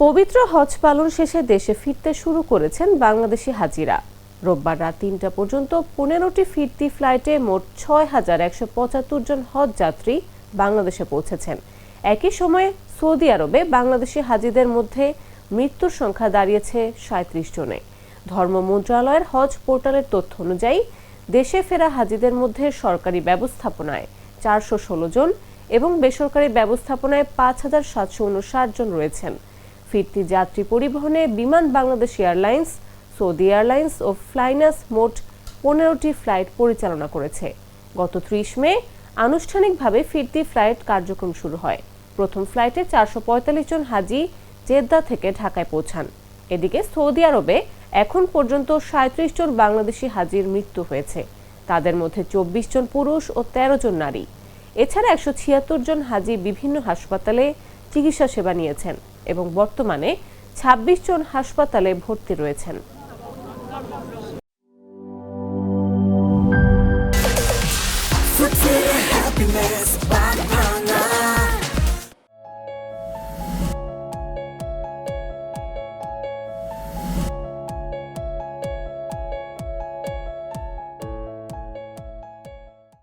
পবিত্র হজ পালন শেষে দেশে ফিরতে শুরু করেছেন বাংলাদেশি হাজিরা। রোববার রাত ৩টা পর্যন্ত ১৫টি ফিরতি ফ্লাইটে মোট ৬,১৭৫ জন হজ যাত্রী বাংলাদেশে পৌঁছেছেন। একই সময়ে সৌদি আরবে বাংলাদেশি হাজিদের মধ্যে মৃত্যুর সংখ্যা দাঁড়িয়েছে ৩৭ জনে। ধর্ম মন্ত্রণালয়ের হজ পোর্টালের তথ্য অনুযায়ী দেশে ফেরা হাজিদের মধ্যে সরকারি ব্যবস্থাপনায় ৪১৬ জন এবং বেসরকারি ব্যবস্থাপনায় ৫,৭৫৯ জন রয়েছেন। ফিরতি যাত্রী পরিবহনে বিমান বাংলাদেশ এয়ারলাইন্স, সৌদি এয়ারলাইন্স ও ফ্লাইনাস মোট ১৫টি ফ্লাইট পরিচালনা করেছে। গত ৩০ মে আনুষ্ঠানিকভাবে ফিরতি ফ্লাইট কার্যক্রম শুরু হয়। প্রথম ফ্লাইটে ৪৪৫ জন হাজি জেদ্দা থেকে ঢাকায় পৌঁছান। এদিকে সৌদি আরবে এখন পর্যন্ত ৩৭ জন বাংলাদেশি হাজির মৃত্যু হয়েছে। তাদের মধ্যে ২৪ জন পুরুষ ও ১৩ জন নারী। এছাড়া ১৭৬ জন হাজি বিভিন্ন হাসপাতালে চিকিৎসা সেবা নিয়েছেন এবং বর্তমানে ২৬ জন হাসপাতালে ভর্তি রয়েছেন।